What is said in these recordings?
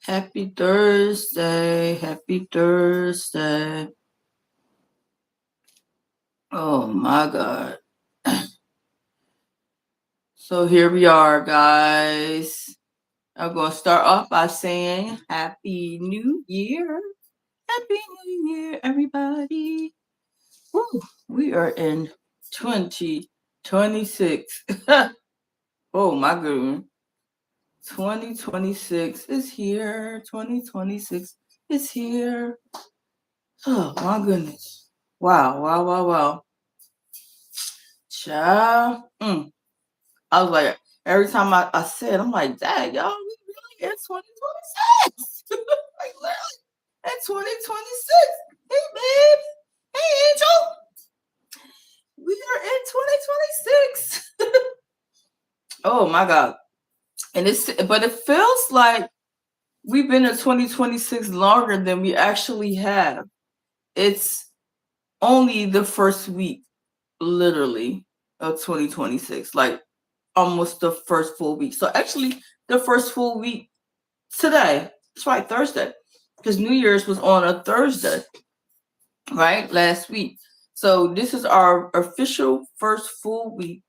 Happy Thursday. Happy Thursday. Oh my God. So here we are, guys. I'm going to start off by saying Happy New Year. Happy New Year, everybody. Woo, we are in 2026. Oh my goodness. 2026 is here. 2026 is here. Oh my goodness. Wow. Child. I was like, every time I said, I'm like, dang, y'all, we really in 2026. Like, literally, in 2026. Hey, babe. Hey, Angel. We are in 2026. Oh, my God. But it feels like we've been in 2026 longer than we actually have. It's only the first week, literally, of 2026. Like, almost the first full week. So actually the first full week today. That's right, Thursday. Because New Year's was on a Thursday, right? Last week. So this is our official first full week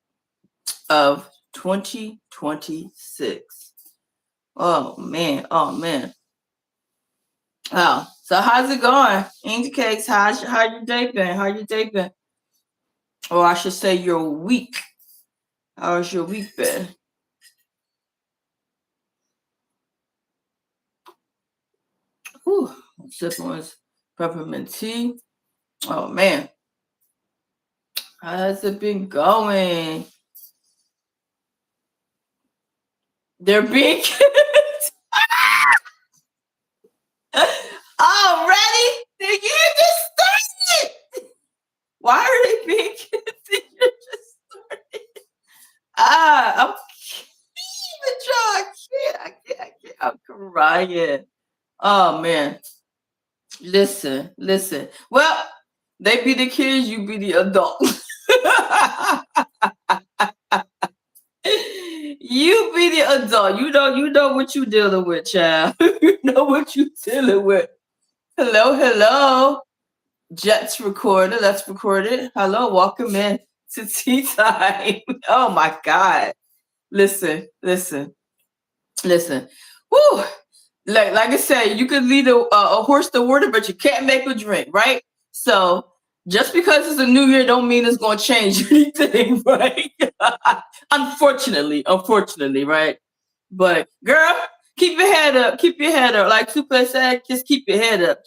of 2026. Oh man. Wow. So how's it going? Angel Cakes, how your day been? How your day been? Or I should say your week. How's your week been? Whew, I'm sipping on this peppermint tea. Oh man, how's it been going? They're being kids already. The year just started. Why are they being kids? The year just started. I'm even trying. I can't. I'm crying. Oh man. Listen. Well, they be the kids, you be the adult. You be the adult. You know what you dealing with, child. You know what you dealing with. Hello. Jets recorder. Let's record it. Hello, welcome in to tea time. Oh my God. Listen. Woo. Like I said, you can lead a horse to water, but you can't make a drink, right? So just because it's a new year don't mean it's going to change anything, right? Unfortunately, right? But girl, keep your head up. Like Super said, just keep your head up.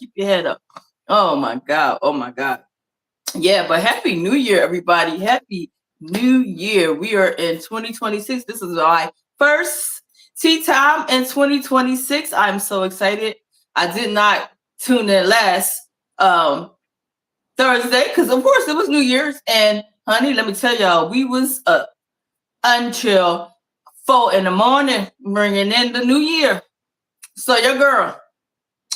Oh my God. Yeah, but happy new year, everybody. Happy new year. We are in 2026. This is my first tea time in 2026. I'm so excited. I did not tune in last Thursday because of course it was New Year's. And honey, let me tell y'all, we was up until 4 in the morning bringing in the new year. So your girl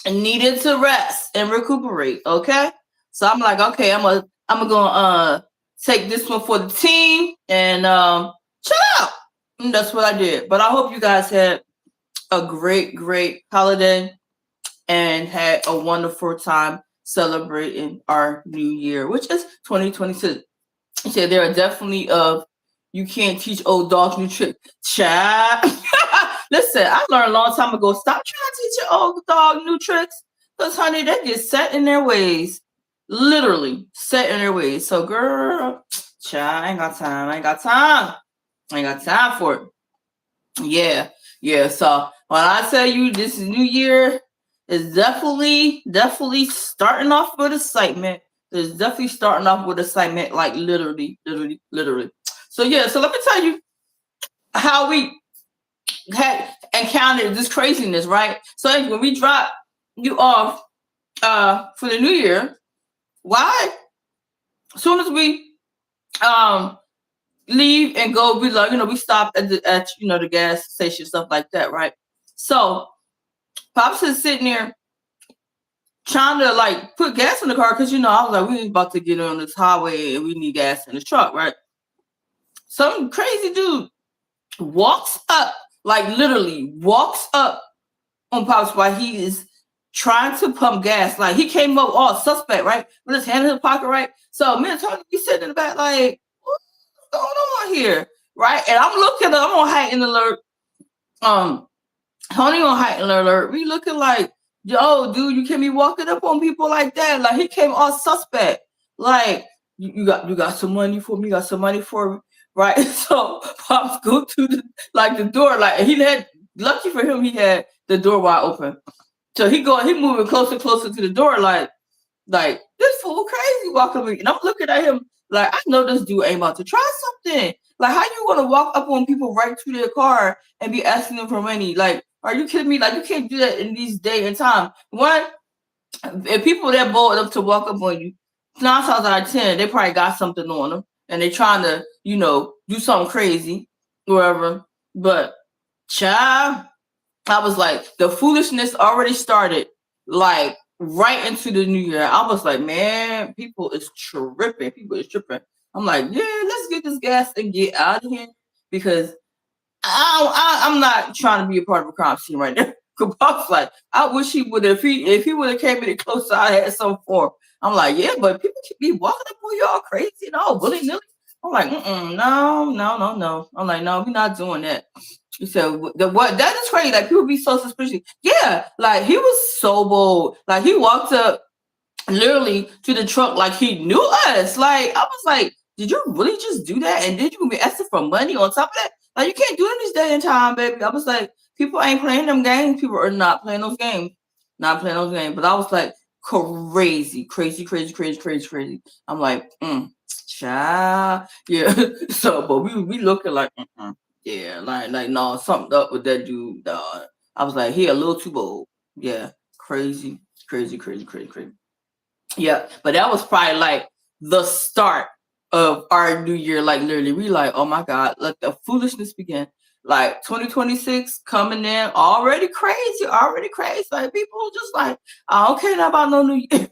needed to rest and recuperate. Okay. So I'm like, okay, I'm gonna take this one for the team and chill out. And that's what I did. But I hope you guys had a great holiday and had a wonderful time celebrating our new year, which is 2026. You said there are definitely you can't teach old dogs new tricks. Child. Listen, I learned a long time ago, stop trying to teach your old dog new tricks. Because, honey, they get set in their ways. Literally set in their ways. So, girl, child, I ain't got time. I ain't got time for it. Yeah. So, when I tell you this new year is definitely starting off with excitement. It's definitely starting off with excitement, like literally. So, yeah, so let me tell you how we had encountered this craziness, right? So when we drop you off for the new year, why? As soon as we leave and go, we like, we stop at the gas station, stuff like that, right? So Pops is sitting there trying to like put gas in the car because I was like, we ain't about to get on this highway and we need gas in the truck, right? Some crazy dude walks up, like literally walks up on Pops while he is trying to pump gas. Like he came up all suspect, right? With his hand in his pocket, right? So me and Tony be sitting in the back like, what's going on here? Right? And I'm looking, I'm on heightened alert. Tony on heightened alert. We looking like, yo, dude, you can't be walking up on people like that. Like he came all suspect. Like, you got some money for me, you got some money for me. Right? So Pops go to the door. Like he had, lucky for him, he had the door wide open. So he moving closer to the door, like this fool crazy walking me. And I'm looking at him like, I know this dude ain't about to try something. Like, how you gonna walk up on people right to their car and be asking them for money? Like, are you kidding me? Like, you can't do that in these day and time. One, if people that bold enough to walk up on you, 9 times out of 10, they probably got something on them and they trying to, do something crazy, whatever. But child, I was like, the foolishness already started, like right into the new year. I was like, man, people is tripping. I'm like, yeah, let's get this gas and get out of here because I'm not trying to be a part of a crime scene right now. I was like, I wish he would have, if he would have came any closer, I had some for him. I'm like, yeah, but people can be walking up on y'all crazy and all willy-nilly. I'm like, no. I'm like, no, we're not doing that. He said, what? That is crazy. Like, people be so suspicious. Yeah, like, he was so bold. Like, he walked up literally to the truck like he knew us. Like, I was like, did you really just do that? And did you be asking for money on top of that? Like, you can't do it in this day and time, baby. I was like, people ain't playing them games. People are not playing those games. But I was like, crazy. I'm like, child. Yeah. So, but we looking like, yeah, like no, something up with that dude. I was like, he a little too bold. Yeah, crazy. Yeah, but that was probably like the start of our new year. Like literally, we like, oh my God, let the foolishness begin. Like 2026 coming in already crazy. Like people just like, I don't care about no new year.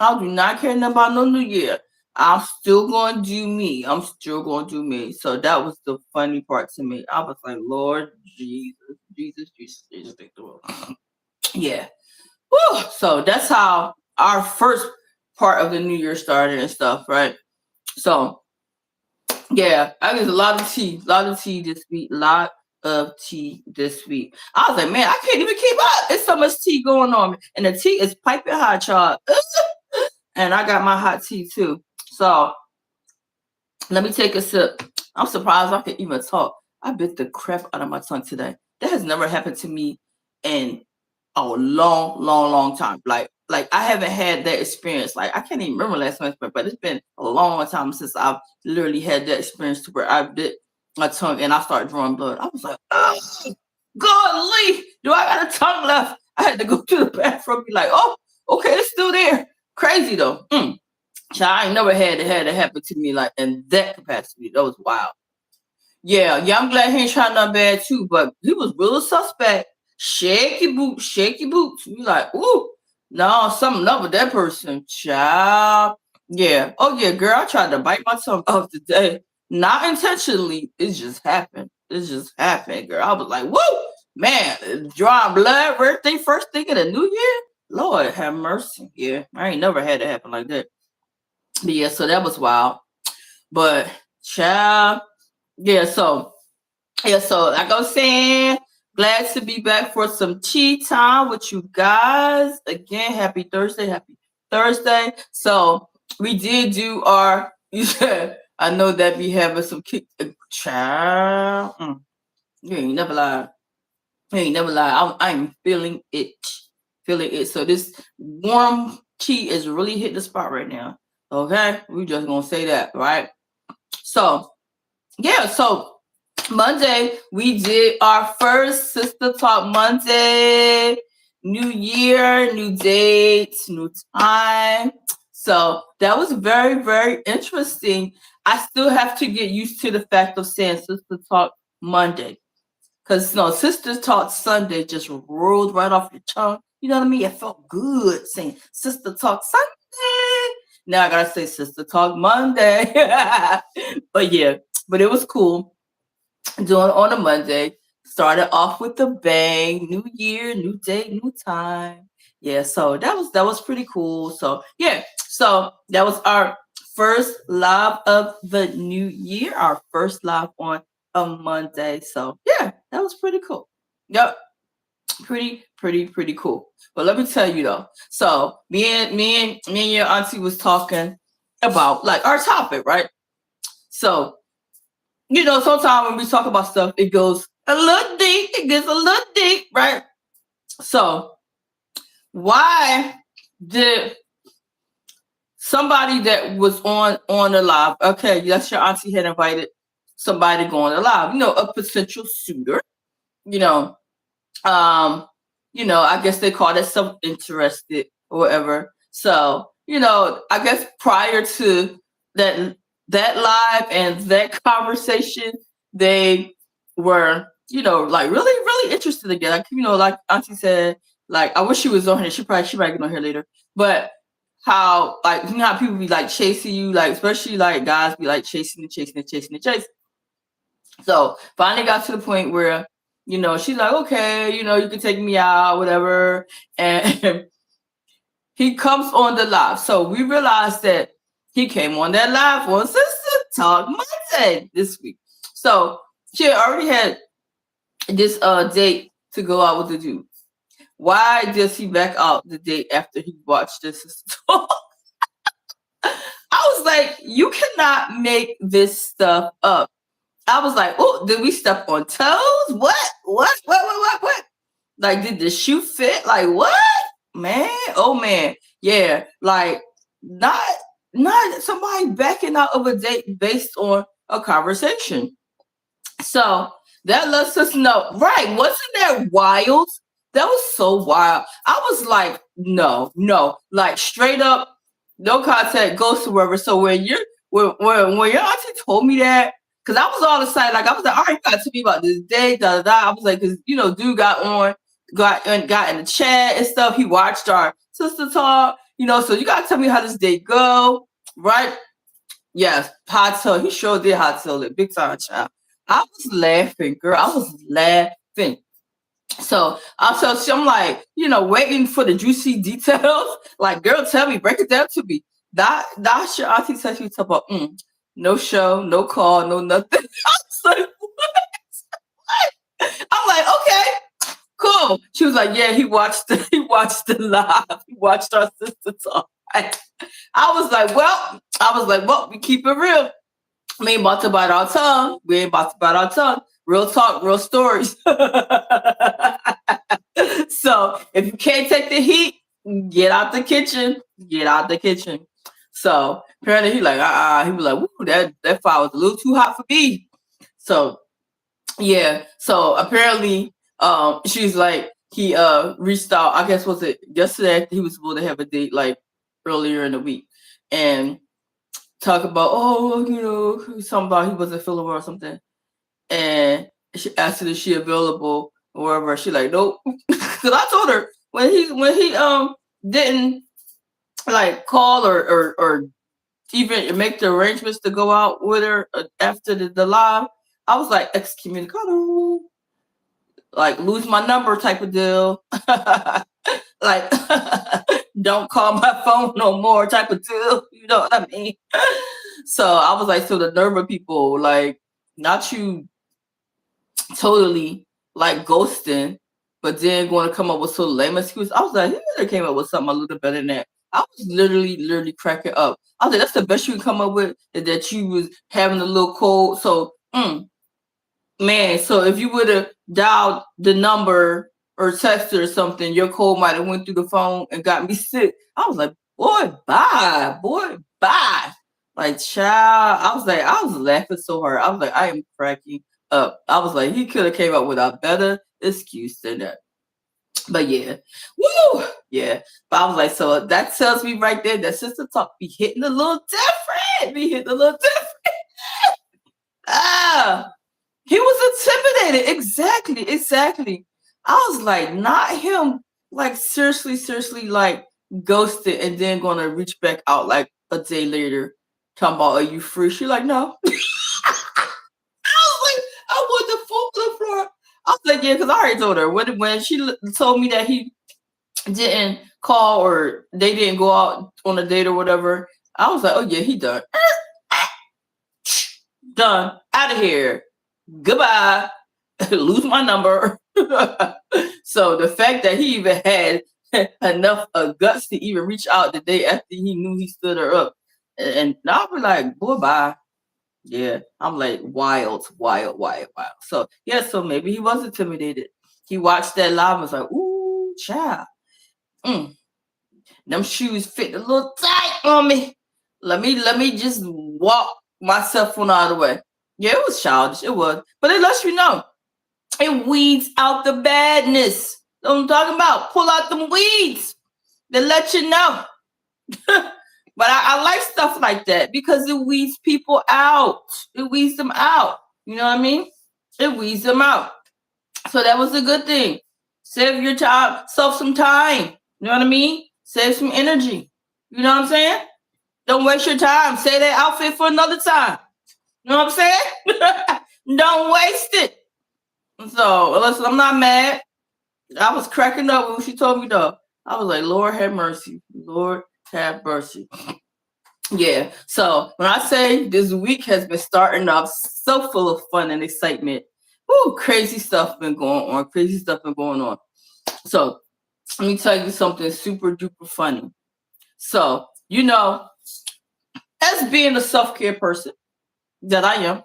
I do not care about no new year. I'm still going to do me. So that was the funny part to me. I was like, Lord Jesus. Take the world. Yeah. Whew. So that's how our first part of the new year started and stuff, right? So yeah, I guess a lot of tea this week. I was like, man, I can't even keep up. There's so much tea going on, and the tea is piping hot, y'all. And I got my hot tea too. So let me take a sip. I'm surprised I can even talk. I bit the crap out of my tongue today. That has never happened to me in a long time. Like I haven't had that experience. Like I can't even remember last time, but it's been a long time since I've literally had that experience to where I bit my tongue and I started drawing blood. I was like, oh, golly, do I got a tongue left? I had to go to the bathroom, be like, oh, okay, it's still there. Crazy though. I ain't never had it happen to me like in that capacity. That was wild. Yeah, I'm glad he ain't trying nothing bad too, but he was real suspect. Shaky boots. You like, ooh, no, something up with that person, child. Yeah. Oh yeah, girl, I tried to bite my tongue off today. Not intentionally. It just happened. Girl. I was like, whoa, man, drawing blood, first thing of the new year. Lord have mercy. Yeah, I ain't never had it happen like that. But yeah, so that was wild. But child, yeah, so like I was saying, glad to be back for some tea time with you guys. Again, happy Thursday. So we did do our, I know that we having some kick, child. You ain't never lie. I'm feeling it. So this warm tea is really hitting the spot right now. Okay, we just gonna say that, right? So yeah, so Monday we did our first Sister Talk Monday. New year, new dates, new time. So that was very, very interesting. I still have to get used to the fact of saying Sister Talk Monday. Because Sister Talk Sunday just rolled right off your tongue. You know what I mean? It felt good saying Sister Talk Sunday. Now I gotta say Sister Talk Monday. But yeah, but it was cool doing on a Monday. started off with a bang. New year, new date, new time. Yeah, so that was pretty cool. So yeah, so that was our first live of the new year, our first live on a Monday. So yeah, that was pretty cool. Yep, pretty cool. But let me tell you though. So me and your auntie was talking about like our topic, right? So sometimes when we talk about stuff, it goes a little deep. It gets a little deep, right? So why did somebody that was on the live? Okay, yes, your auntie had invited somebody to go on the live. A potential suitor. You know, um, I guess they call that self interested or whatever. So, I guess prior to that that live and that conversation, they were, like really, really interested again. Like, like Auntie said, like I wish she was on here. She might get on here later. But how like how people be like chasing you, like especially like guys be like chasing and chasing and chasing and chasing. So finally got to the point where, she's like, okay, you can take me out, whatever. And he comes on the live. So we realized that he came on that live on Sister Talk Monday this week. So she already had this date to go out with the dude. Why does he back out the date after he watched this Sister Talk? I was like, you cannot make this stuff up. I was like, oh, did we step on toes? What? Like, did the shoe fit? Like, what? Man, oh man. Yeah, like not somebody backing out of a date based on a conversation. So that lets us know, right? Wasn't that wild? That was so wild. I was like, no, like straight up, no contact, goes to wherever. So when your auntie told me that, because I was all excited, like I was like, all right, you got to me about this day, da da da. I was like, because dude got in the chat and stuff. He watched our sister talk, so you gotta tell me how this day go, right? Yes, hot tub. He sure did hot tub it, big time, child. I was laughing, girl. I was laughing. So I'm like, waiting for the juicy details. Like, girl, tell me, break it down to me. That's your auntie said she talk about no show, no call, no nothing. I was like, what? I'm like, okay, cool. She was like, yeah, he watched the live. He watched our sister talk. I was like, well, we keep it real. We ain't about to bite our tongue. Real talk, real stories. So if you can't take the heat, get out the kitchen. So apparently he like, he was like, woo, that fire was a little too hot for me. So yeah. So apparently, she's like, he reached out, I guess was it yesterday after he was supposed to have a date like earlier in the week. And talk about, something about he wasn't feeling well or something. And she asked her if she available or wherever. She like, nope. Because I told her when he didn't like call or even make the arrangements to go out with her after the live, I was like, excommunicado, like lose my number type of deal. Like, don't call my phone no more type of deal. You know what I mean? So I was like, so the nerve of people, like, not you totally like ghosting, but then going to come up with so lame excuse. I was like, he better came up with something a little better than that. I was literally cracking up. I was like, that's the best you can come up with, is that you was having a little cold. So, man, so if you would have dialed the number or texted or something, your cold might have went through the phone and got me sick. I was like, boy, bye. Like, child, I was laughing so hard. I was like, I am cracking up. I was like, he could have came up with a better excuse than that. But yeah, woo, yeah. But I was like, so that tells me right there that sister talk be hitting a little different. He was intimidated. Exactly. I was like, not him. Like seriously, like ghosted and then gonna reach back out like a day later, talking about, are you free? She like, no. I was like, I want the full flip floor. I was like, yeah, because I already told her when she told me that he didn't call or they didn't go out on a date or whatever. I was like, oh yeah, he done. Done. Out of here. Goodbye. Lose my number. So the fact that he even had enough guts to even reach out the day after he knew he stood her up, and I was like, boy, bye. Yeah, I'm like wild, wild, wild, wild. So yeah, so maybe he was intimidated. He watched that live and was like, ooh, child. Mm, them shoes fit a little tight on me. Let me just walk myself on out of the way. Yeah, it was childish. It was. But it lets you know. It weeds out the badness. That's what I'm talking about. Pull out them weeds. They let you know. But I like stuff like that because it weeds people out. It weeds them out. You know what I mean? It weeds them out. So that was a good thing. Save your time, self some time. You know what I mean? Save some energy. You know what I'm saying? Don't waste your time. Save that outfit for another time. You know what I'm saying? Don't waste it. So listen, I'm not mad. I was cracking up when she told me though. I was like, Lord have mercy. Lord have mercy. Yeah. So when I say this week has been starting off so full of fun and excitement, crazy stuff been going on. Crazy stuff been going on. So let me tell you something super duper funny. So, as being a self-care person that I am,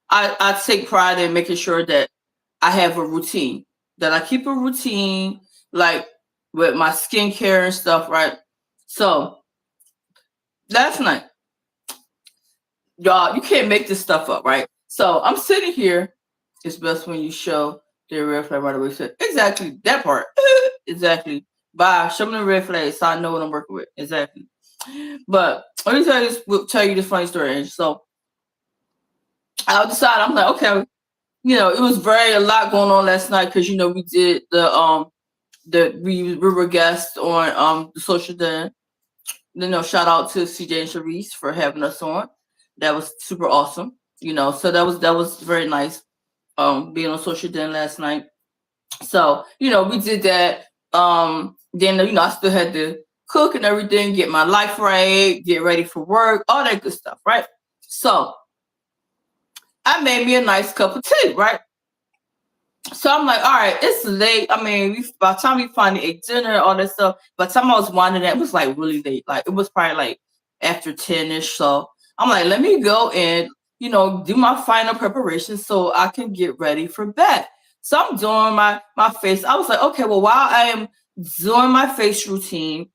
I take pride in making sure that I have a routine, that I keep a routine, like with my skincare and stuff, right? So last night, y'all, you can't make this stuff up, right? So I'm sitting here. It's best when you show the red flag right away. So exactly that part. Exactly. Bye. Show me the red flag so I know what I'm working with. Exactly. But let me tell you this funny story. And so I decided, I'm like, okay, it was a lot going on last night because we did we were guests on the social den. Shout out to CJ and Sharice for having us on. That was super awesome. So that was very nice. Being on social den last night. So we did that. Then I still had to cook and everything, get my life right, get ready for work, all that good stuff, right? So I made me a nice cup of tea, right? So I'm like, all right, it's late. I mean, by the time we finally ate dinner, all that stuff, by the time I was winding up, it was like really late. Like it was probably like after 10-ish. So I'm like, let me go and, do my final preparation so I can get ready for bed. So I'm doing my face. I was like, okay, well, while I am doing my face routine,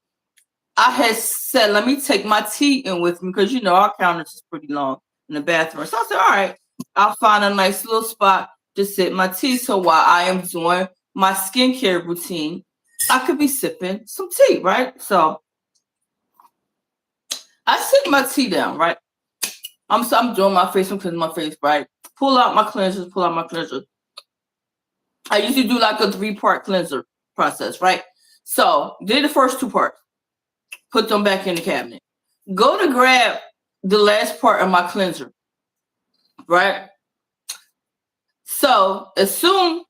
I had said, let me take my tea in with me because, our counter is pretty long in the bathroom. So I said, all right, I'll find a nice little spot to sip my tea. So while I am doing my skincare routine, I could be sipping some tea, right? So I sit my tea down, right? I'm doing my face, I'm cleansing my face, right? Pull out my cleanser. I usually do like a 3-part cleanser process, right? So did the first 2 parts, put them back in the cabinet. Go to grab the last part of my cleanser, right? So as soon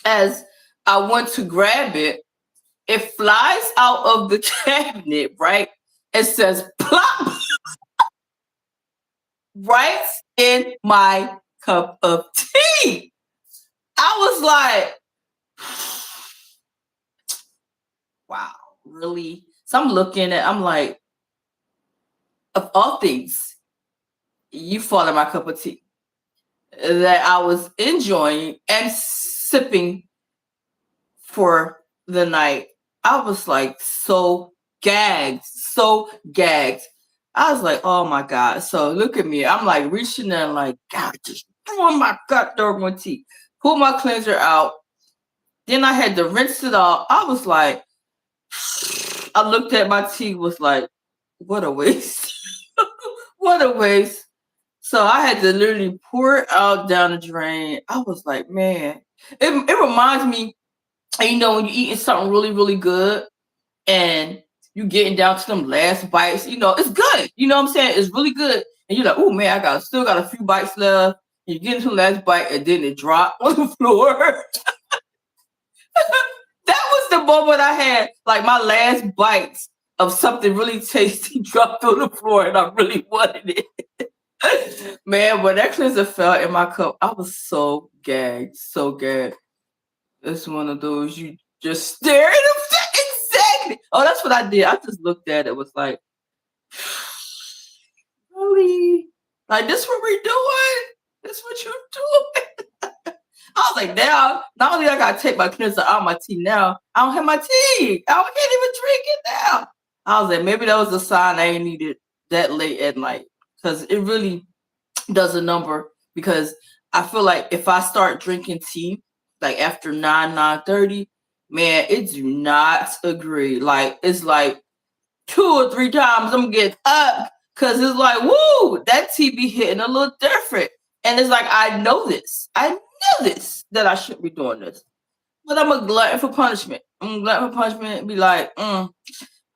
as I went to grab it, it flies out of the cabinet, right? It says plop right in my cup of tea. I was like, wow, really? So I'm looking at, I'm like, of all things, you fall in my cup of tea that I was enjoying and sipping for the night. I was like so gagged. I was like, oh my God. So look at me. I'm like reaching in like, God, just throwing my gut doggone tea. Pull my cleanser out. Then I had to rinse it off. I was like, I looked at my tea, was like, what a waste. What a waste. So I had to literally pour it out down the drain. I was like, man, it reminds me, when you're eating something really, really good and you getting down to them last bites, it's good. You know what I'm saying? It's really good. And you're like, oh man, still got a few bites left. You get into the last bite and then it dropped on the floor. That was the moment I had, like my last bites of something really tasty dropped on the floor and I really wanted it. Man, when that cleanser fell in my cup, I was so gagged, so gagged. It's one of those you just stare at them. Exactly. Oh, that's what I did. I just looked at it, was like, really? Like, this what we're doing? This what you're doing? I was like, now, not only I gotta take my cleanser out of my tea now, I don't have my tea. I can't even drink it now. I was like, maybe that was a sign I ain't needed that late at night. Because it really does a number. Because I feel like if I start drinking tea, like after 9:30, man, it do not agree. Like, it's like 2 or 3 times I'm gonna get up. Because it's like, woo, that tea be hitting a little different. And it's like, I know this. I know this, that I shouldn't be doing this. But I'm a glutton for punishment. I'm a glutton for punishment and be like,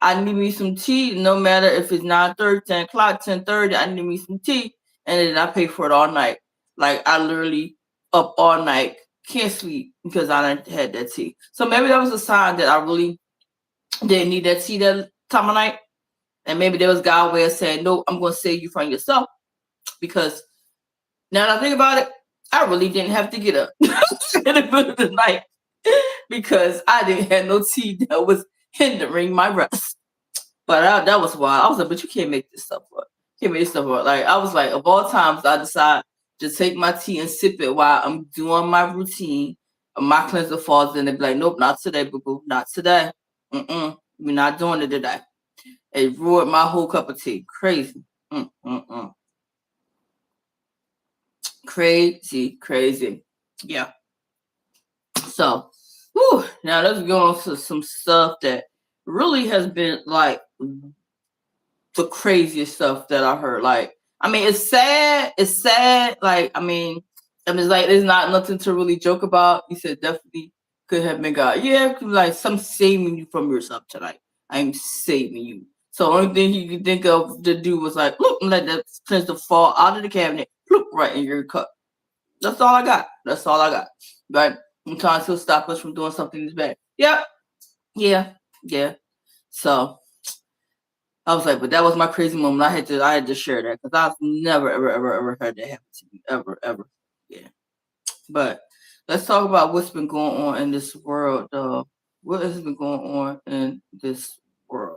I need me some tea, no matter if it's 9:30, 10 o'clock, 10:30, I need me some tea. And then I pay for it all night. Like, I literally up all night, can't sleep because I didn't had that tea. So maybe that was a sign that I really didn't need that tea that time of night. And maybe there was God's way of saying, no, I'm going to save you from yourself. Because now that I think about it, I really didn't have to get up in the middle of the night because I didn't have no tea that was hindering my rest. But that was wild. I was like, but you can't make this stuff up. You can't make this stuff up. Like, I was like, of all times, I decide to take my tea and sip it while I'm doing my routine. My cleanser falls in and be like, nope, not today, boo-boo. Not today. We're not doing it today. It ruined my whole cup of tea. Crazy. Crazy. Yeah. So, now let's go on to some stuff that really has been like the craziest stuff that I heard. Like, I mean, it's sad. It's sad. Like, I mean, it's like there's not nothing to really joke about. You said definitely could have been God. Yeah, like some saving you from yourself tonight. I'm saving you. So the only thing you could think of to do was like, look, let that cleanser fall out of the cabinet, look right in your cup. That's all I got. But I'm trying to stop us from doing something this bad. Yep. Yeah. So I was like, but that was my crazy moment. I had to share that because I've never, ever had that happen to me. Ever. Yeah. But let's talk about what's been going on in this world. What has been going on in this world?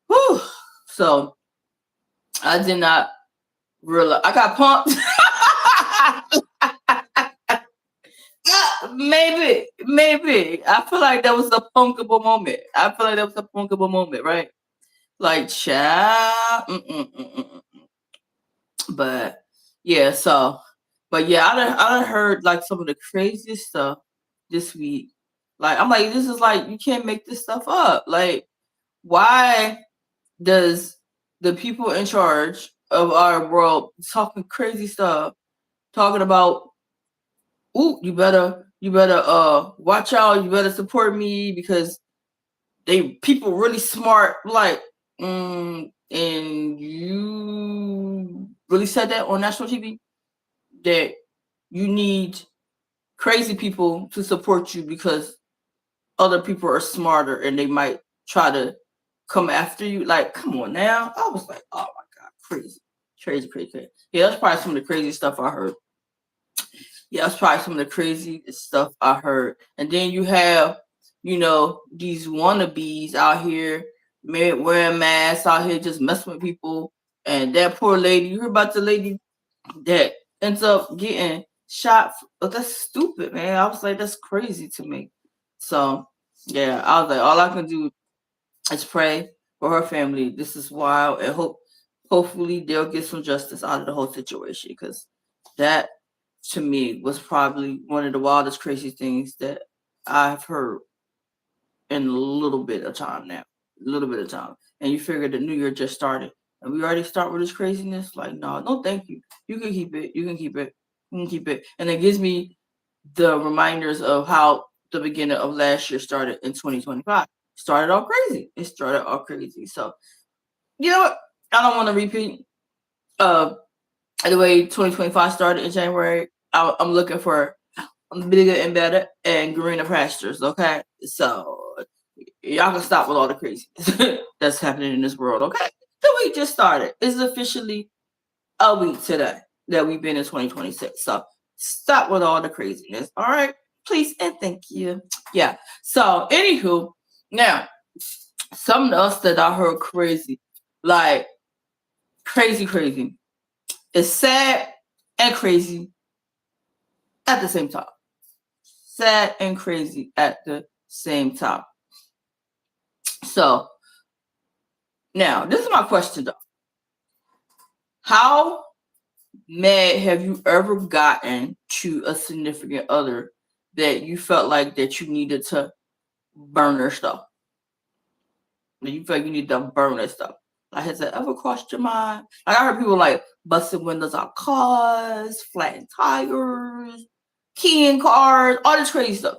Whew. So I did not realize I got pumped. Maybe. I feel like that was a punkable moment. Right? Like, child. But yeah, but yeah, I done heard like some of the craziest stuff this week. Like, I'm like, this is like, you can't make this stuff up. Like, why does the people in charge of our world talking crazy stuff, talking about, you better watch out, you better support me because people really smart, like, and you really said that on national TV that you need crazy people to support you because other people are smarter and they might try to come after you. Like, come on now. I was like, oh my God, crazy. Yeah, that's probably some of the crazy stuff I heard. And then you have, these wannabes out here wearing masks out here just messing with people. And that poor lady, you heard about the lady that ends up getting shot? That's stupid, man. I was like, that's crazy to me. So, yeah, I was like, all I can do is pray for her family. This is wild, and hopefully they'll get some justice out of the whole situation, because that, to me, was probably one of the wildest, crazy things that I've heard in a little bit of time now. And you figure the new year just started, and we already start with this craziness? Like, no, thank you. You can keep it. And it gives me the reminders of how the beginning of last year started in 2025. Started all crazy. So, you know what? I don't want to repeat the way 2025 started in January, I'm looking for bigger and better and greener pastures. Okay, so y'all can stop with all the craziness that's happening in this world. Okay, the week just started. It's officially a week today that we've been in 2026. So stop with all the craziness. All right, please and thank you. Yeah. So anywho, now something else that I heard crazy, like crazy. It's sad and crazy at the same time. Sad and crazy at the same time. So now this is my question though. How mad have you ever gotten to a significant other that you felt like that you needed to burn their stuff? That you feel like you need to burn that stuff? Like, has that ever crossed your mind? Like, I heard people like busting windows out cars, flattening tires, keying cars, all this crazy stuff.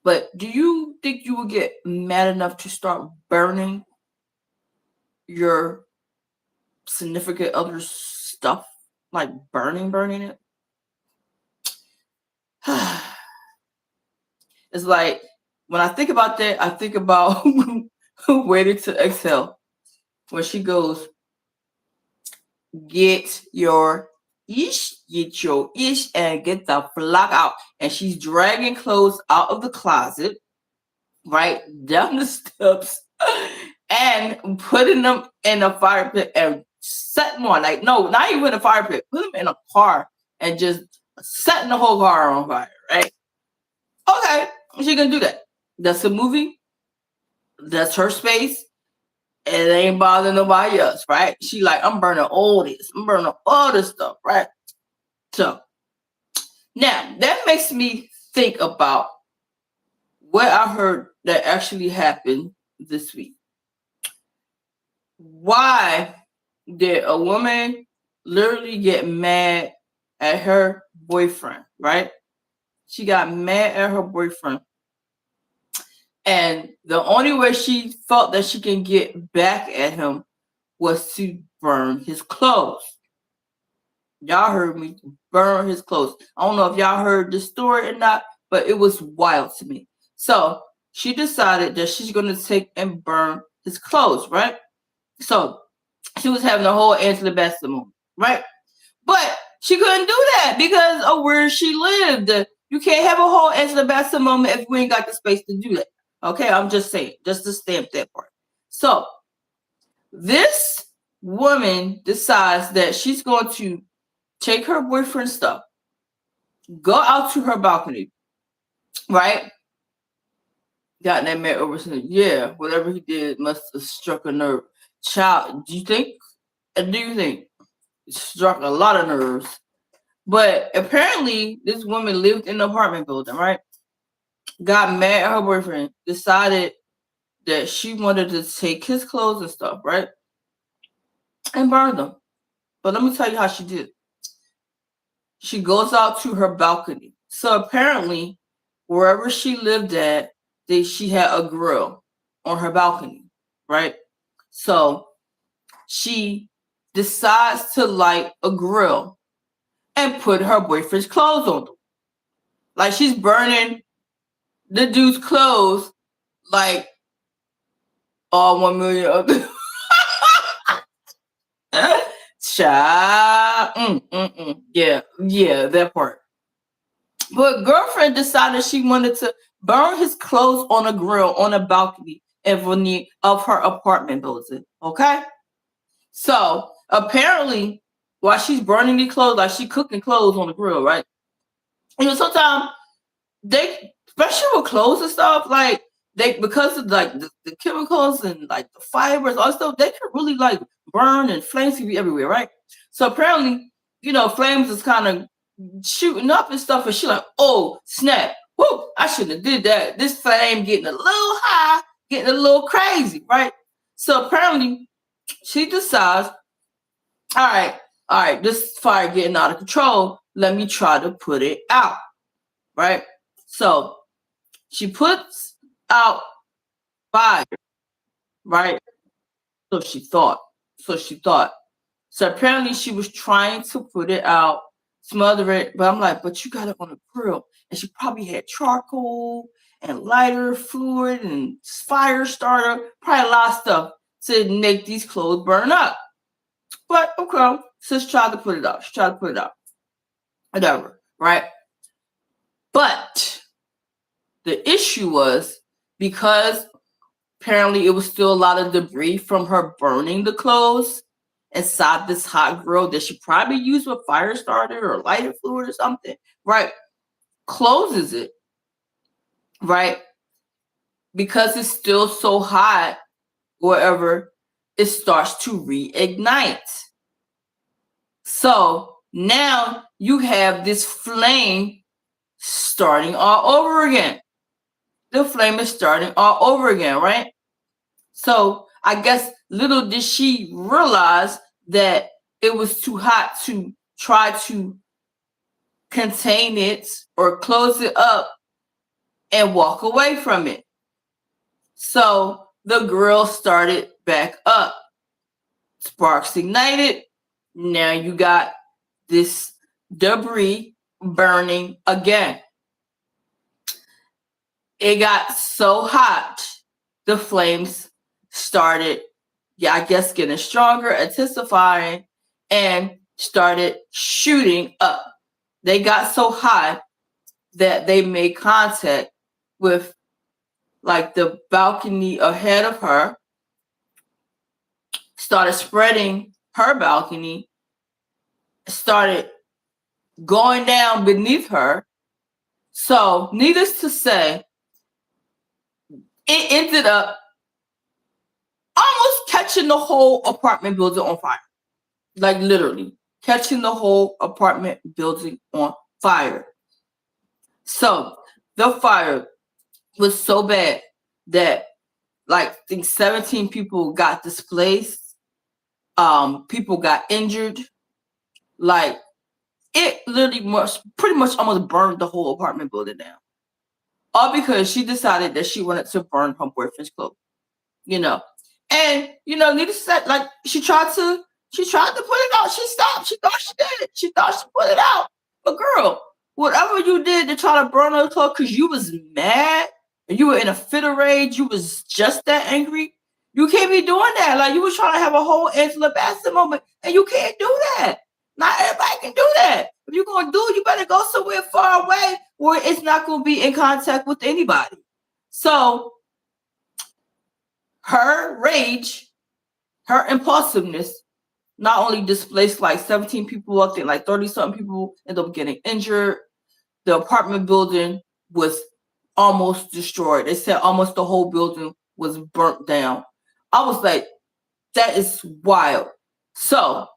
But do you think you would get mad enough to start burning your significant other's stuff? Like burning it? It's like, when I think about that, I think about Waiting to Exhale. When she goes, get your ish, and get the flock out. And she's dragging clothes out of the closet, right, down the steps, and putting them in a fire pit and setting one. Like, no, not even in a fire pit. Put them in a car and just setting the whole car on fire, right? Okay, she can do that. That's a movie. That's her space. It ain't bothering nobody else, right? She like, I'm burning all this. I'm burning all this stuff, right? So now that makes me think about what I heard that actually happened this week. Why did a woman literally get mad at her boyfriend, right? She got mad at her boyfriend. And the only way she felt that she can get back at him was to burn his clothes. Y'all heard me, burn his clothes. I don't know if y'all heard this story or not, but it was wild to me. So she decided that she's going to take and burn his clothes, right? So she was having a whole Angela Bassett moment, right? But she couldn't do that because of where she lived. You can't have a whole Angela Bassett moment if you ain't got the space to do that. Okay, I'm just saying, just to stamp that part. So this woman decides that she's going to take her boyfriend's stuff, go out to her balcony, right? Got that man over saying, yeah, whatever he did must have struck a nerve. Child, do you think it struck a lot of nerves? But apparently this woman lived in an apartment building, right? Got mad at her boyfriend, decided that she wanted to take his clothes and stuff, right? And burn them. But let me tell you how she did. She goes out to her balcony. So apparently, wherever she lived at, she had a grill on her balcony, right? So she decides to light a grill and put her boyfriend's clothes on them. Like, she's burning the dude's clothes like all 1 million other. Child. Yeah, that part. But girlfriend decided she wanted to burn his clothes on a grill on a balcony of her apartment building. Okay? So apparently, while she's burning these clothes, like she cooking clothes on the grill, right? You know, sometimes especially with clothes and stuff, like because of like the chemicals and like the fibers, all stuff, they can really like burn and flames can be everywhere, right? So apparently, flames is kind of shooting up and stuff, and she like, oh snap, whoo, I shouldn't have did that. This flame getting a little high, getting a little crazy, right? So apparently she decides, all right, this fire getting out of control. Let me try to put it out, right? So she puts out fire, right? So she thought. So apparently she was trying to put it out, smother it, but I'm like, but you got it on the grill. And she probably had charcoal and lighter fluid and fire starter, probably a lot of stuff to make these clothes burn up. But okay, sis tried to put it out. She tried to put it out. Whatever, right? But the issue was because apparently it was still a lot of debris from her burning the clothes inside this hot grill that she probably used with fire starter or lighter fluid or something, right? Closes it, right? Because it's still so hot, whatever, it starts to reignite. So now you have this flame starting all over again. The flame is starting all over again, right? So I guess little did she realize that it was too hot to try to contain it or close it up and walk away from it. So the grill started back up. Sparks ignited. Now you got this debris burning again. It got so hot, the flames started, I guess, getting stronger, intensifying, and started shooting up. They got so high that they made contact with like the balcony ahead of her, started spreading her balcony, started going down beneath her. So needless to say, it ended up almost catching the whole apartment building on fire. Like literally catching the whole apartment building on fire. So the fire was so bad that like I think 17 people got displaced. People got injured. Like it literally pretty much almost burned the whole apartment building down. All because she decided that she wanted to burn her boyfriend's clothes. And needless to say, like she tried to put it out. She stopped. She thought she did. She thought she put it out. But girl, whatever you did to try to burn her clothes because you was mad and you were in a fit of rage, you was just that angry. You can't be doing that. Like you was trying to have a whole Angela Bassett moment, and you can't do that. Not everybody can do that. If you're gonna do it, you better go somewhere far away where it's not gonna be in contact with anybody. So her rage, her impulsiveness, not only displaced like 17 people, I think like 30-something people ended up getting injured. The apartment building was almost destroyed. They said almost the whole building was burnt down. I was like, that is wild. So,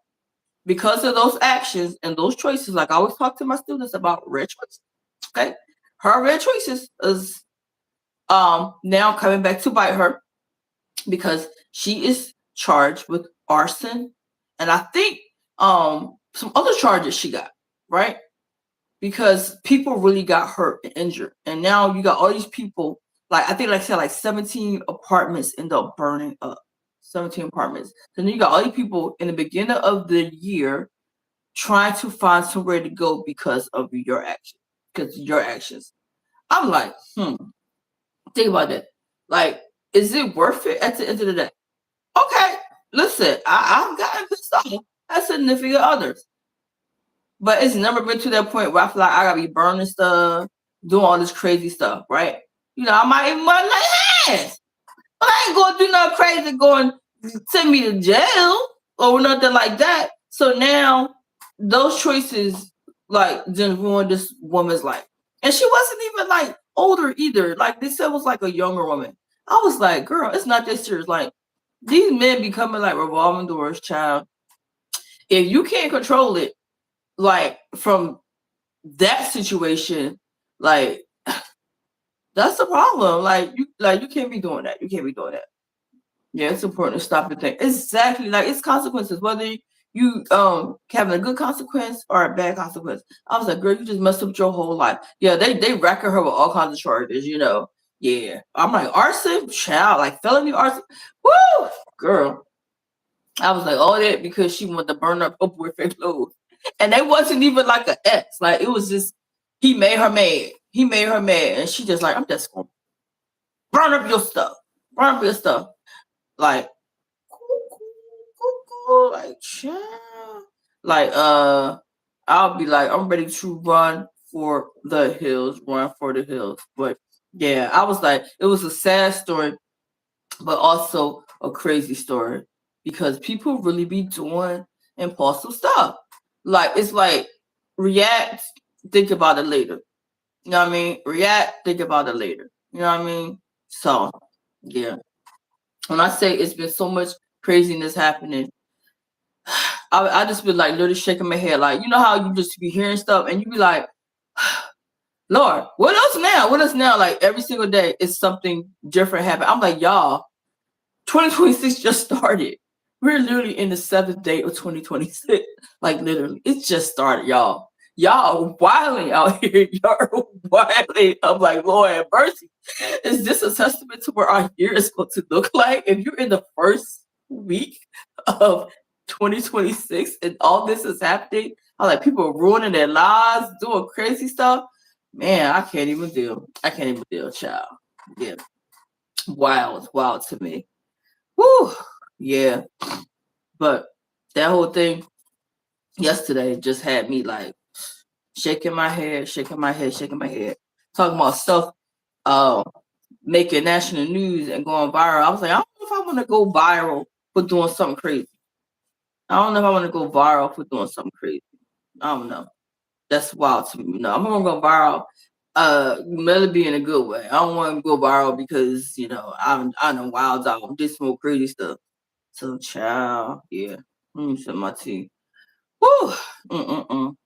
because of those actions and those choices, like I always talk to my students about red choices, okay? Her red choices is now coming back to bite her because she is charged with arson and I think some other charges she got, right? Because people really got hurt and injured. And now you got all these people, like I think like I said, like 17 apartments end up burning up. 17 apartments. So then you got all these people in the beginning of the year trying to find somewhere to go because of your actions. Because your actions. I'm like, think about that. Like, is it worth it at the end of the day? Okay, listen, I've gotten pissed off at significant others. But it's never been to that point where I feel like I gotta be burning stuff, doing all this crazy stuff, right? I might even like hands. But I ain't gonna do nothing crazy going to send me to jail or nothing like that. So now those choices like just ruined this woman's life. And she wasn't even like older either. Like they said it was like a younger woman. I was like, girl, it's not that serious. Like these men becoming like revolving doors, child. If you can't control it, like from that situation, like that's the problem. Like you can't be doing that. You can't be doing that. Yeah, it's important to stop and think. Exactly, like it's consequences. Whether you having a good consequence or a bad consequence. I was like, girl, you just messed up your whole life. Yeah, they record her with all kinds of charges. Yeah, I'm like arson, child, like felony arson. Woo, girl. I was like, oh, that because she wanted to burn up her boyfriend clothes. And they wasn't even like an ex. Like, it was just, he made her mad. He made her mad. And she just like, I'm just going to burn up your stuff. Burn up your stuff. Like, like, child. Like, I'll be like, I'm ready to run for the hills, run for the hills. But yeah, I was like, it was a sad story, but also a crazy story because people really be doing impulsive stuff. Like, it's like, react, think about it later. You know what I mean? React, think about it later. You know what I mean? So, yeah. When I say it's been so much craziness happening, I just be like literally shaking my head. Like, you know how you just be hearing stuff and you be like, Lord, what else now? What else now? Like, every single day it's something different happening. I'm like, y'all, 2026 just started. We're literally in the 7th day of 2026. Like, literally, it just started, y'all. Y'all wilding out here. Y'all wilding. I'm like, Lord have mercy. Is this a testament to where our year is going to look like? If you're in the first week of 2026 and all this is happening, I'm like, people are ruining their lives, doing crazy stuff. Man, I can't even deal. I can't even deal, child. Yeah. Wild to me. Whew, yeah. But that whole thing yesterday just had me like shaking my head, shaking my head, shaking my head. Talking about stuff making national news and going viral. I was like, I don't know if I want to go viral for doing something crazy. I don't know if I want to go viral for doing something crazy. I don't know. That's wild to me. No, I'm gonna go viral. Really be in a good way. I don't want to go viral because I know wild out, did some more crazy stuff. So, child, yeah. Let me sip my tea. Whew. Mm-mm-mm.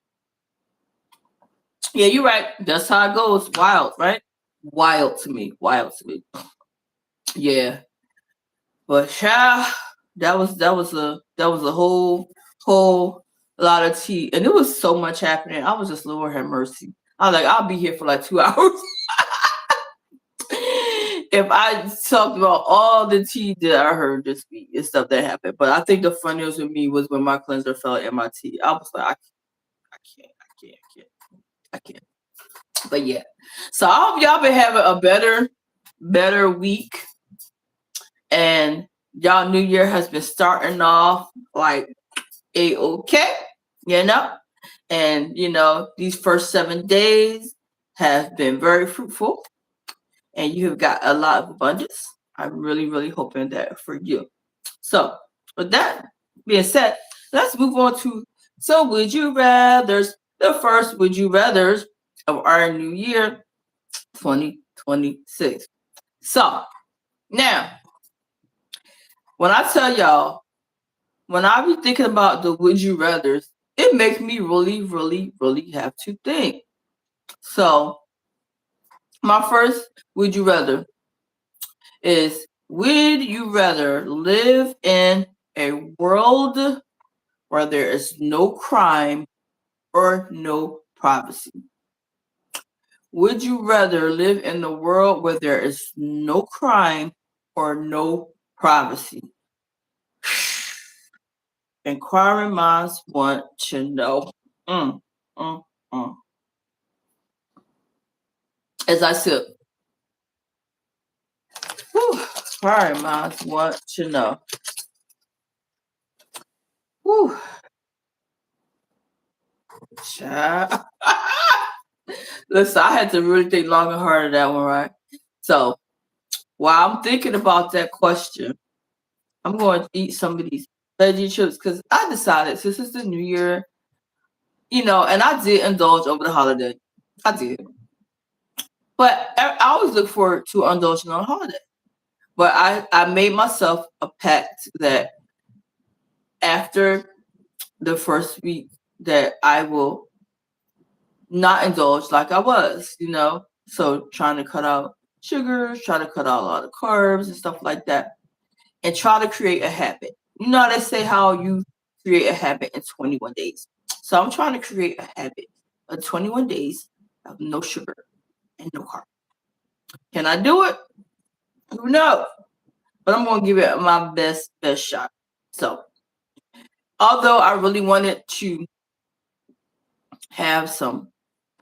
Yeah, you're right. That's how it goes. Wild, right? Wild to me. Wild to me. Yeah. But child, that was a whole lot of tea. And it was so much happening. I was just, Lord have mercy. I was like, I'll be here for like 2 hours. If I talked about all the tea that I heard this week and stuff that happened. But I think the funniest with me was when my cleanser fell in my tea. I was like, I can't. But yeah. So I hope y'all been having a better week. And y'all New Year has been starting off like A-okay, And these first 7 days have been very fruitful. And you have got a lot of abundance. I'm really, really hoping that for you. So, with that being said, let's move on to would you rather's, the first would you rather's of our new year, 2026. So, now, when I tell y'all, when I be thinking about the would you rather's, it makes me really, really, really have to think. So, my first would you rather is, would you rather live in a world where there is no crime or no privacy? Would you rather live in a world where there is no crime or no privacy? Inquiring minds want to know. Mm, mm, mm. As I said, inquiring minds want to know. Whew. Child. Listen, I had to really think long and hard of that one, right? So while I'm thinking about that question, I'm going to eat some of these veggie chips because I decided since it's the new year, and I did indulge over the holiday. I did. But I always look forward to indulging on a holiday. But I made myself a pact that after the first week that I will not indulge like I was, So trying to cut out sugars, try to cut out a lot of carbs and stuff like that, and try to create a habit. They say how you create a habit in 21 days. So I'm trying to create a habit of 21 days of no sugar and no carb. Can I do it? Who knows? But I'm going to give it my best shot. So Although I really wanted to have some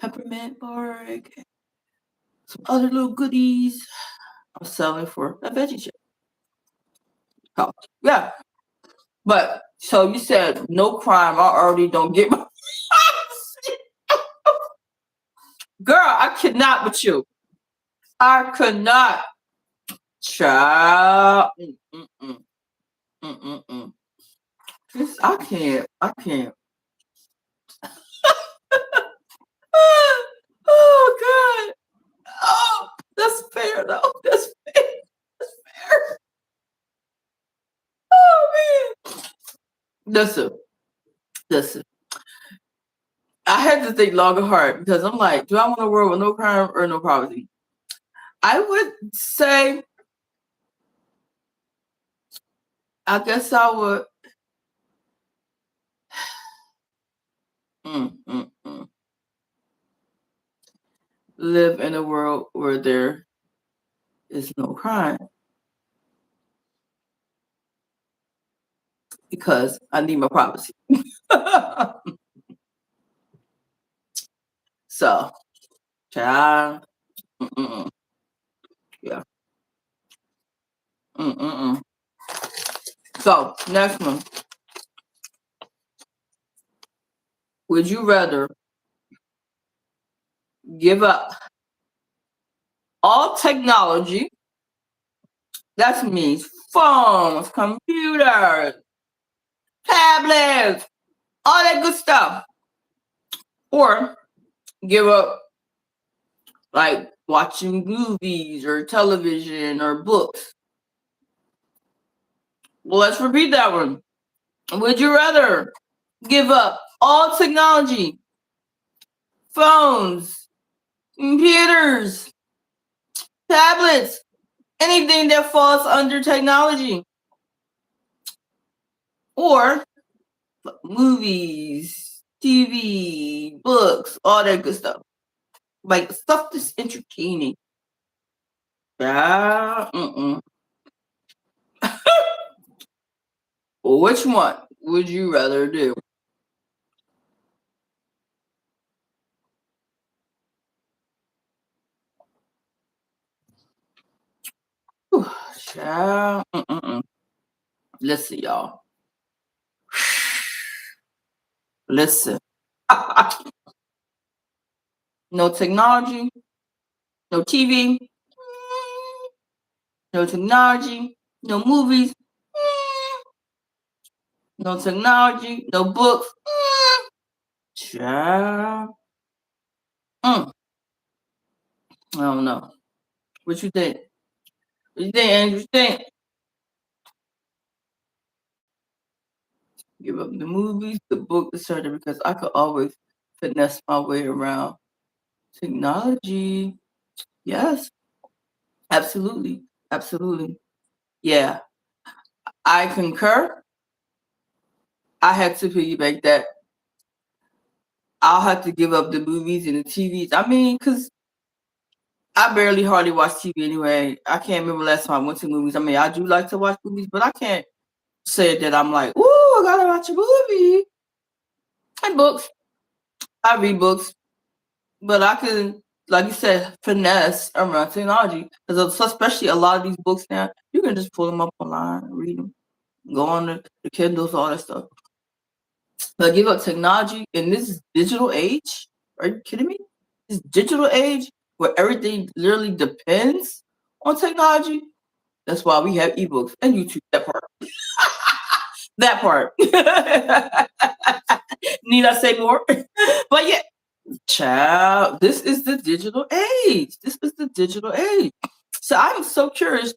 peppermint bark, some other little goodies. I'm selling for a veggie chip. Oh, yeah. But so you said no crime. I already don't get my girl. I could not with you. I could not. Child. I can't. I can't. Oh God. Oh, that's fair though. That's fair. That's fair. Oh man. Listen. Listen. I had to think long and hard because I'm like, do I want a world with no crime or no poverty? I would say, I guess I would. Mm, mm, mm. Live in a world where there is no crime because I need my privacy. So, child, yeah. So, next one. Would you rather give up all technology? That means phones, computers, tablets, all that good stuff. Or give up like watching movies or television or books. Well, let's repeat that one. Would you rather give up all technology, phones, computers, tablets, anything that falls under technology, or movies, TV, books, all that good stuff? Like stuff that's entertaining. Yeah. Which one would you rather do? Child. Listen, y'all. Listen. No technology, no TV, no technology, no movies, no technology, no books. Child. I don't know. What you think? What you think, Andrew? What you think? Give up the movies, the book, etc. Because I could always finesse my way around technology. Yes, absolutely. Absolutely. Yeah, I concur. I had to piggyback that. I'll have to give up the movies and the TVs. I mean, because I barely hardly watch TV anyway. I can't remember last time I went to movies. I mean, I do like to watch movies, but I can't say that I'm like, ooh, I gotta watch a movie. And books. I read books, but I can, like you said, finesse around technology. Because especially a lot of these books now, you can just pull them up online, read them, go on the Kindles, all that stuff. But give up technology in this digital age? Are you kidding me? This digital age where everything literally depends on technology. That's why we have ebooks and YouTube. That part. That part. Need I say more? But yeah, child, this is the digital age. This is the digital age. So I'm so curious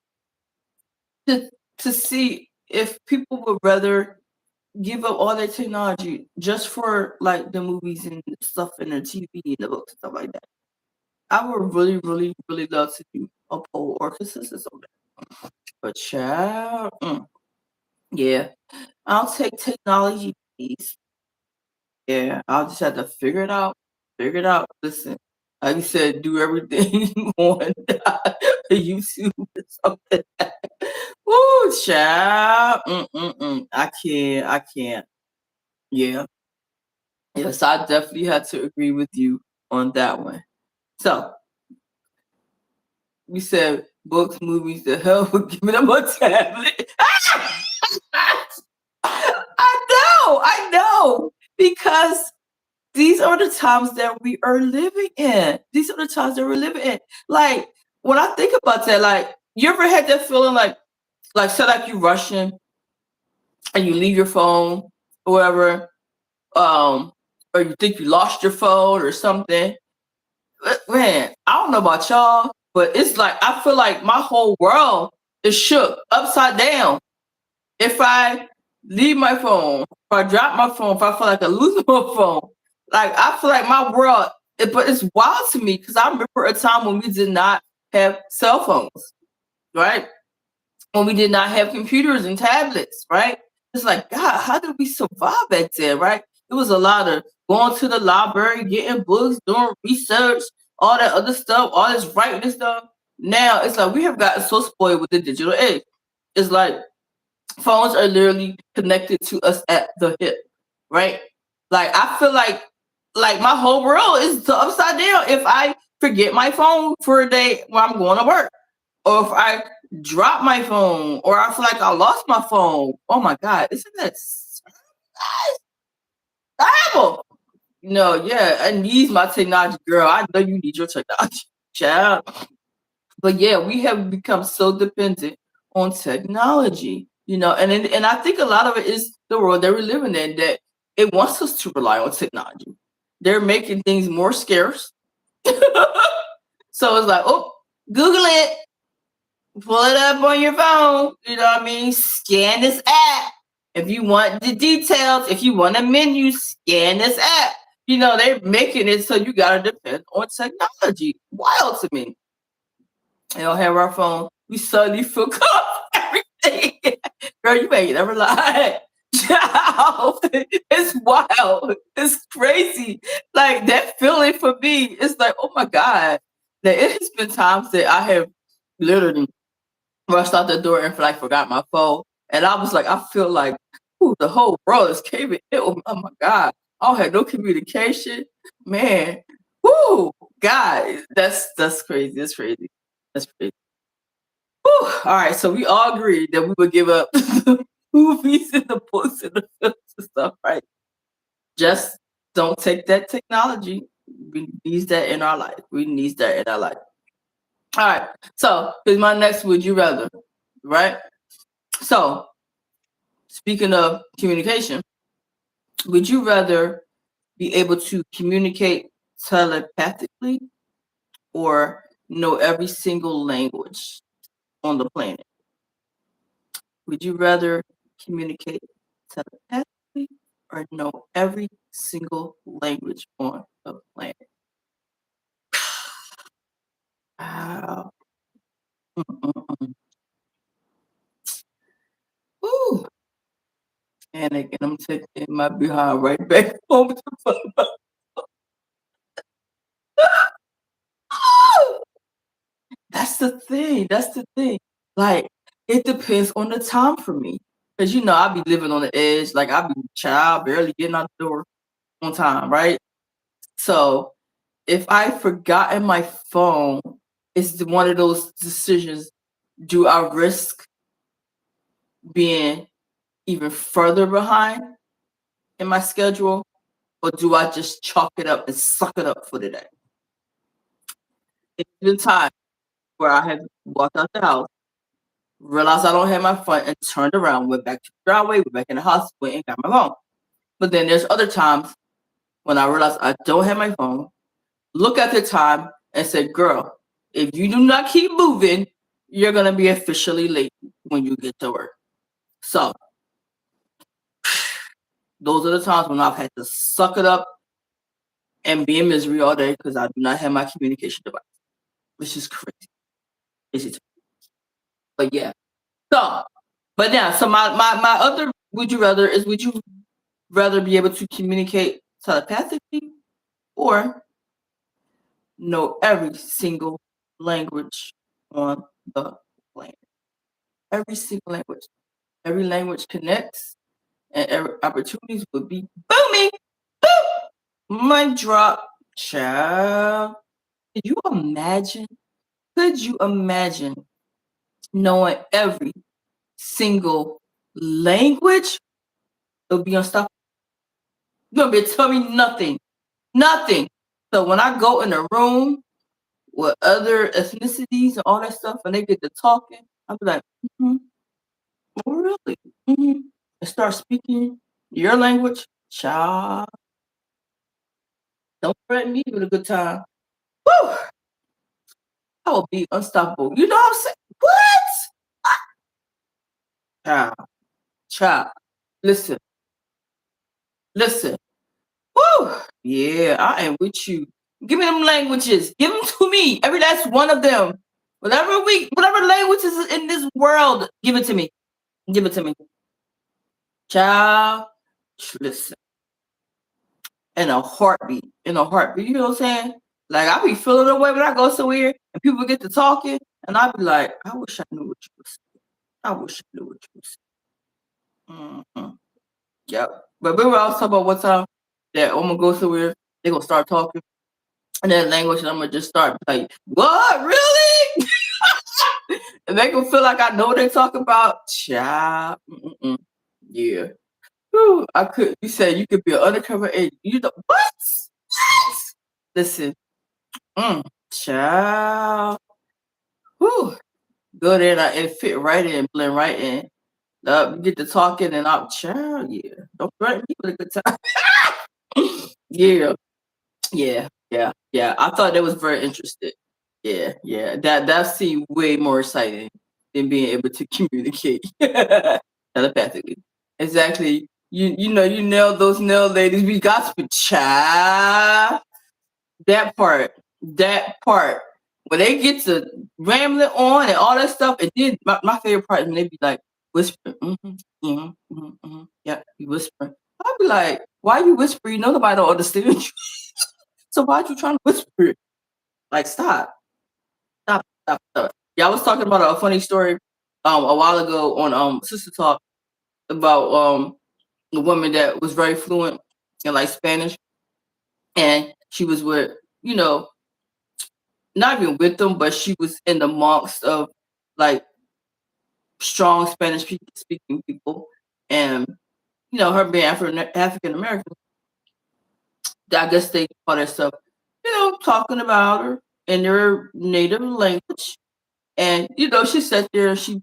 to see if people would rather give up all their technology just for like the movies and stuff and the TV and the books and stuff like that. I would really, really, really love to do a poll or consensus on that. But child, yeah, I'll take technology, please. Yeah, I'll just have to figure it out. Figure it out. Listen, like you said, do everything on YouTube or something. Woo, child. I can't. I can't. Yeah. Yes, I definitely had to agree with you on that one. So we said books, movies, the hell with giving them a tablet. I know, because these are the times that we are living in. These are the times that we're living in. Like, when I think about that, like, you ever had that feeling like, say, like you rushing and you leave your phone or whatever, or you think you lost your phone or something? Man, I don't know about y'all, but it's like I feel like my whole world is shook upside down. If I leave my phone, if I drop my phone, if I feel like I lose my phone, like I feel like my world. But it's wild to me because I remember a time when we did not have cell phones, right? When we did not have computers and tablets, right? It's like, God, how did we survive back then, right? It was a lot of going to the library, getting books, doing research, all that other stuff, all this writing and stuff. Now it's like we have gotten so spoiled with the digital age. It's like phones are literally connected to us at the hip, right? Like I feel like my whole world is upside down if I forget my phone for a day when I'm going to work, or if I drop my phone, or I feel like I lost my phone. Oh my God, isn't that terrible? No, yeah, I need my technology, girl. I know you need your technology, child. But yeah, we have become so dependent on technology, and I think a lot of it is the world that we're living in, that it wants us to rely on technology. They're making things more scarce. So it's like, oh, Google it, pull it up on your phone, you know what I mean? Scan this app. If you want the details, if you want a menu, scan this app. They're making it so you gotta depend on technology. Wild to me. They don't have our phone. We suddenly forgot everything. Girl, you ain't never lied. Child, it's wild. It's crazy. Like that feeling for me, it's like, oh my God. Now it has been times that I have literally rushed out the door and like forgot my phone. And I was like, I feel like, ooh, the whole world is caving in. Oh my God. I don't have no communication. Man. Whoo, God, that's crazy. That's crazy. That's crazy. Whew. All right, so we all agreed that we would give up the movies and the books and the films and stuff, right? Just don't take that technology. We need that in our life. We need that in our life. All right, so here's my next would you rather, right? So, speaking of communication, would you rather be able to communicate telepathically or know every single language on the planet? Would you rather communicate telepathically or know every single language on the planet? Wow. Mm-mm-mm. Woo. And again, I'm taking my behind right back home to That's the thing. That's the thing. Like, it depends on the time for me. Because, I be living on the edge. Like, I be child, barely getting out the door on time, right? So, if I forgotten my phone, it's one of those decisions. Do I risk being even further behind in my schedule, or do I just chalk it up and suck it up for the day? It's been time where I have walked out the house, realized I don't have my phone, and turned around, went back to the driveway, went back in the house, went and got my phone. But then there's other times when I realize I don't have my phone, look at the time, and say, girl, if you do not keep moving, you're going to be officially late when you get to work. So those are the times when I've had to suck it up and be in misery all day because I do not have my communication device, which is crazy. But yeah. So, but yeah, so my other would you rather is, would you rather be able to communicate telepathically or know every single language on the planet? Every single language. Every language connects. and opportunities would be booming. Boom! Mic drop. Child. Could you imagine? Could you imagine knowing every single language? It'll be unstoppable. You're gonna be telling me nothing. Nothing. So when I go in a room with other ethnicities and all that stuff, and they get to talking, I'll be like, oh, really? And start speaking your language, child. Don't threaten me with a good time. Woo! I will be unstoppable. You know what I'm saying? What? Child, child. Listen, listen. Woo! Yeah, I am with you. Give me them languages. Give them to me. Every last one of them. Whatever language is in this world, give it to me. Give it to me. Child, listen. In a heartbeat. In a heartbeat. You know what I'm saying? Like, I be feeling the way when I go somewhere and people get to talking, and I be like, I wish I knew what you were saying. I wish I knew what you were saying. Yep. But remember I was talking about one time that I'm gonna go somewhere, they gonna start talking in that language, and I'm gonna just start like, what? Really? And they gonna feel like I know what they talk about. Child. Yeah. Whew, I could. You said you could be an undercover agent. You know what? Listen. Child. Whew. Go there and fit right in, blend right in. Get to talking and I'm child. Yeah. Don't threaten me with a good time. Yeah. Yeah. I thought that was very interesting. Yeah. That seemed way more exciting than being able to communicate telepathically. Exactly. You know you nailed those nail ladies. We got to child. That part. When they get to rambling on and all that stuff, and then my favorite part is when they be like whispering, yeah, you whispering. I'd be like, why you whispering? You know nobody don't understand you. So why you trying to whisper? Like, stop. Yeah, I was talking about a funny story a while ago on Sister Talk about a woman that was very fluent in like Spanish, and she was with, not even with them, but she was in the amongst of like strong Spanish speaking people, and her being African American, I guess they call that stuff, talking about her in their native language, and she sat there, she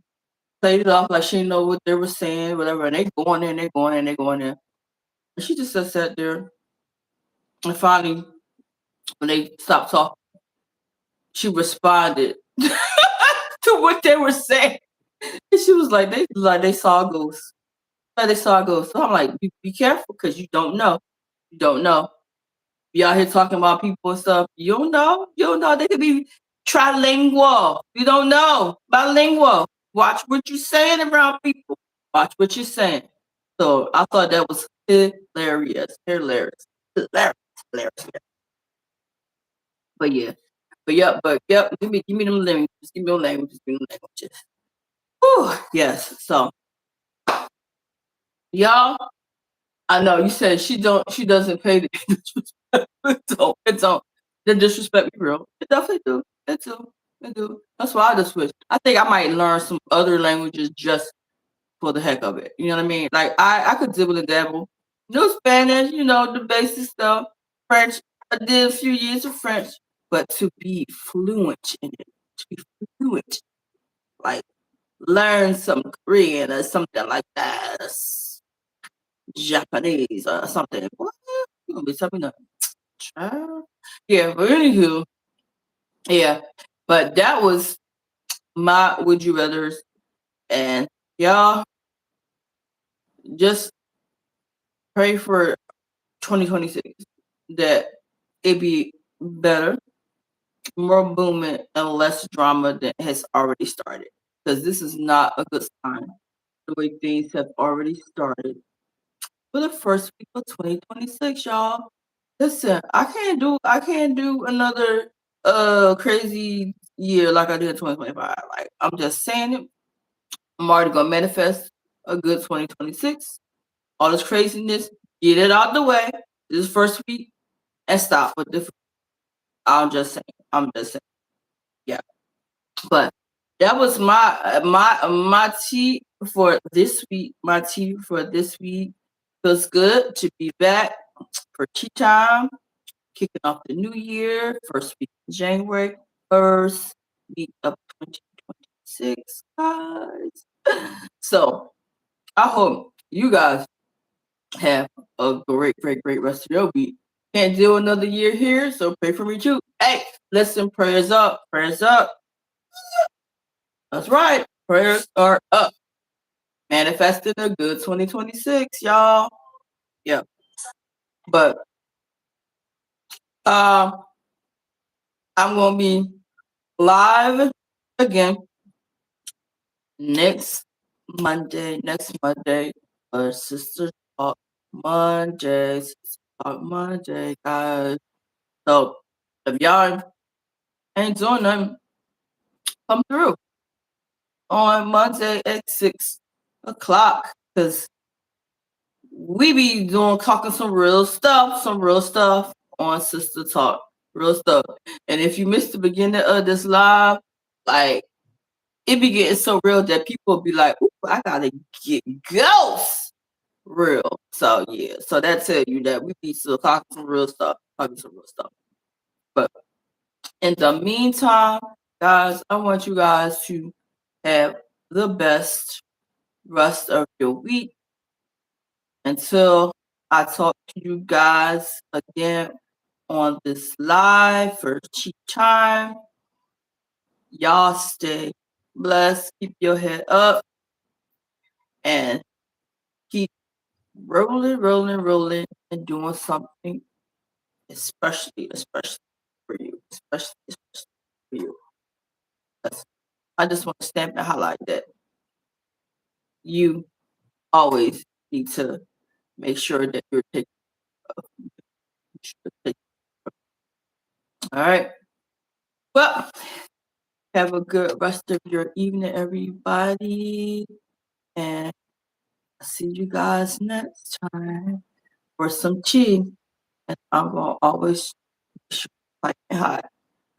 played it off like she didn't know what they were saying, whatever, and they going in, they going in, they going in, and she just sat there, and finally, when they stopped talking, she responded to what they were saying, and she was like, they saw ghosts. They saw ghosts. So I'm like, be careful because you don't know. You don't know. Be out here talking about people and stuff. You don't know. You don't know. They could be trilingual. You don't know. Bilingual. Watch what you're saying around people. Watch what you're saying. So I thought that was hilarious. Hilarious. But yeah. But yep. Give me them languages. Give me them languages. Give me them languages. Whew, yes. So y'all, I know you said she doesn't pay the disrespect. It don't. The disrespect be real. It definitely do. It do. It do. That's why I just switch. I think I might learn some other languages just for the heck of it. You know what I mean? Like I could dibble and dabble. Spanish, the basic stuff. French. I did a few years of French, but to be fluent in it, to be fluent, like learn some Korean or something like that. Japanese or something. What? You gonna be telling me nothing? Yeah, but anywho, yeah. But that was my would you rather's, and y'all just pray for 2026 that it be better, more booming, and less drama than has already started. Because this is not a good sign. The way things have already started for the first week of 2026, y'all. Listen, I can't do another crazy year like I did in 2025. Like I'm just saying it. I'm already gonna manifest a good 2026. all this craziness, get it out the way this first week and stop with the. I'm just saying. I'm just saying. Yeah. But that was my tea for this week. My tea for this week. Feels good to be back for tea time, kicking off the new year, first week of January, first week of 2026, guys. So I hope you guys have a great rest of your week. Can't do another year here, so pray for me too. Hey, listen, prayers up, prayers up. That's right, prayers are up. Manifesting a good 2026, y'all. Yeah, but um, I'm gonna be live again next Monday. Sister Talk Monday. Sister Talk Monday, guys. So if y'all ain't doing nothing, come through on Monday at 6 o'clock. Cause we be talking some real stuff on Sister Talk. Real stuff. And if you missed the beginning of this live, like it be getting so real that people be like, ooh, I gotta get ghosts real. So yeah, so that tell you that we be still talking some real stuff. But in the meantime, guys, I want you guys to have the best rest of your week until I talk to you guys again on this live for cheap time. Y'all stay blessed, keep your head up, and keep rolling, and doing something, especially for you, especially for you. I just want to stamp and highlight that you always need to make sure that you're taking care of. All right. Well, have a good rest of your evening, everybody. And I'll see you guys next time for some tea. And I'm going to always like hot.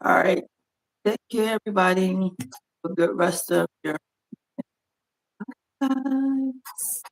All right. Take care, everybody. Have a good rest of your lives.